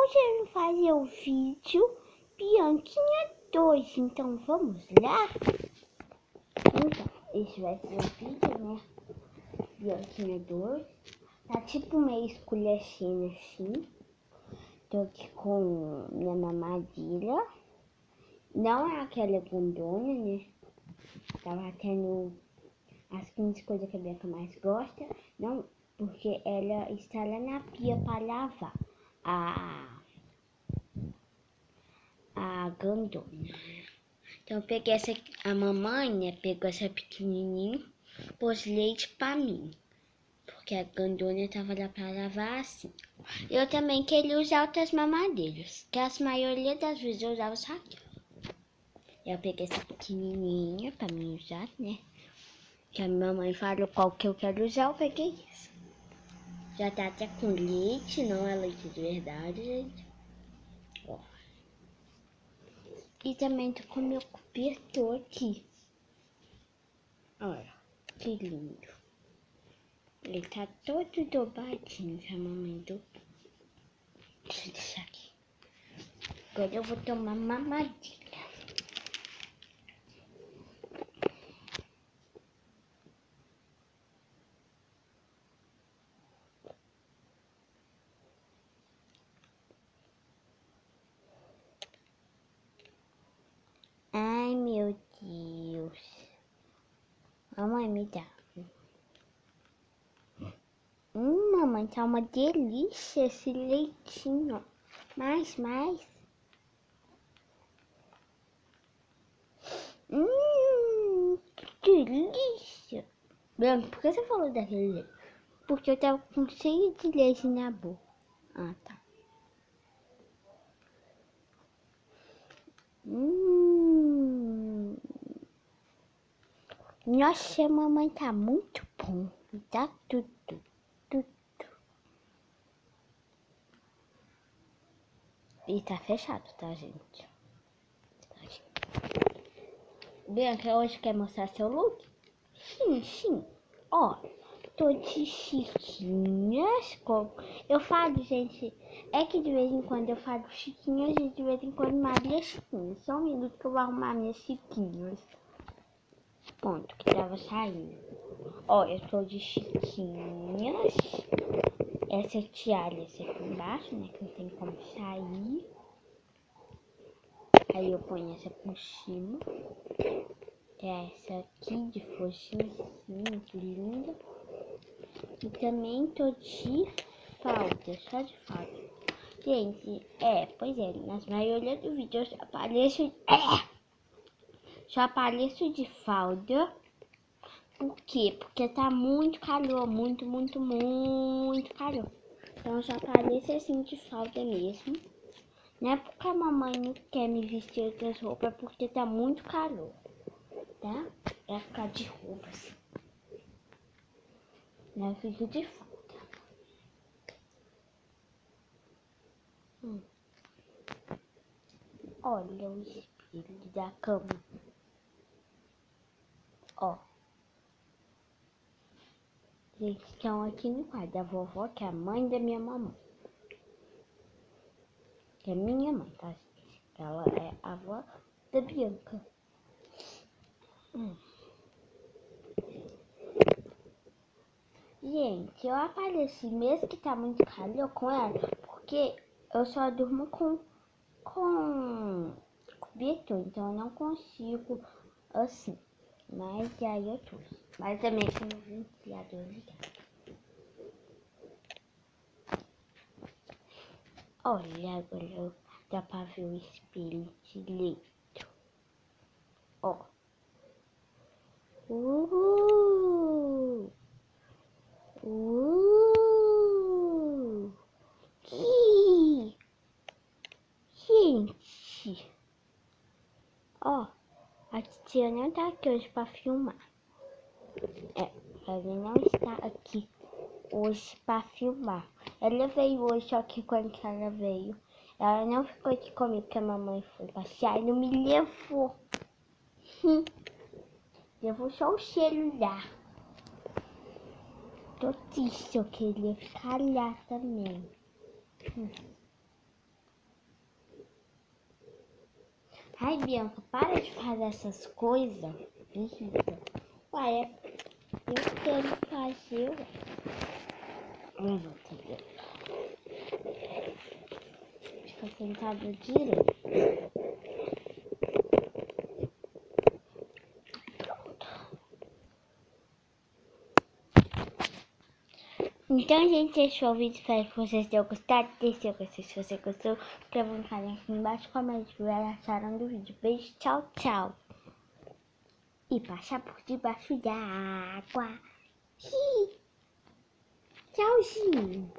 Hoje eu vou fazer o vídeo Bianquinha 2, então vamos lá? Então, esse vai ser o vídeo, né? Bianquinha 2. Tá tipo meio esculhachinho assim. Tô aqui com minha mamadeira. Não é aquela grandona, né? Tava tendo as 15 coisas que a Bianca mais gosta. Não, porque ela está lá na pia para lavar a grandona. Então eu peguei essa, a mamãe, né, pegou essa pequenininha, pôs leite pra mim, porque a grandona tava lá pra lavar assim. Eu também queria usar outras mamadeiras, que a maioria das vezes eu usava só aqui. Eu peguei essa pequenininha pra mim usar, né, que a minha mamãe falou qual que eu quero usar, eu peguei essa. Já tá até com leite, não é leite de verdade, gente. Ó. E também tô com meu cobertor aqui. Olha, que lindo. Ele tá todo dobradinho, que a mamãe dobrou. Deixa eu deixar aqui. Agora eu vou tomar mamadinha. Ai, meu Deus. Mamãe, me dá. Mamãe, tá uma delícia esse leitinho. Mais. Que delícia. Branco, por que você falou daquele leite? Porque eu tava com cheio de leite na boca. Ah, tá. Nossa, mamãe, tá muito bom. Tá tudo. E tá fechado, tá, gente? Bianca, hoje quer mostrar seu look? Sim. Ó, tô de chiquinhas. Eu falo, gente, é que de vez em quando eu falo chiquinhas e de vez em quando Maria chiquinhas. Só um minuto que eu vou arrumar minhas chiquinhas. Ponto, que tava saindo. Ó, eu tô de chiquinhas. Essa tiara, essa aqui embaixo, né, que não tem como sair. Aí eu ponho essa por cima. Que é essa aqui de focinho, assim, muito linda. E também tô de falda, só de falda. Gente, pois é, nas maioria do vídeo eu só apareço de falda. Por quê? Porque tá muito calor, muito calor. Então eu só apareço assim de falda mesmo. Não é porque a mamãe não quer me vestir outras roupas, é porque tá muito calor, tá? Vai ficar de roupas. Não, eu fico de falda. Olha o espelho da cama. Ó. Eles estão aqui no quarto da vovó, que é a mãe da minha mamãe. Que é minha mãe, tá, gente? Ela é a avó da Bianca. Gente, eu apareci mesmo que tá muito calor com ela, porque eu só durmo com cobertor, então eu não consigo assim. Mas aí eu tô. Mas também com o ventilador ligado. Olha, agora dá pra ver o espelho direito. Ó. Gente. Ó. A titia não tá aqui hoje pra filmar. Ela não está aqui hoje pra filmar. Ela veio hoje, só que quando que ela veio, ela não ficou aqui comigo, porque a mamãe foi passear e não me levou. Levou só o celular. Tô triste, eu queria ficar lá também. Ai, Bianca, para de fazer essas coisas. Irrita. Uai, eu quero fazer. Eu vou fazer. Fica sentado direito. Então, gente, esse foi o vídeo. Espero que vocês tenham gostado. Deixe eu gostei. Se você gostou, inscreva no canal aqui embaixo. Comente o que acharam do vídeo. Beijo, tchau, tchau. E passar por debaixo da água. Tchauzinho.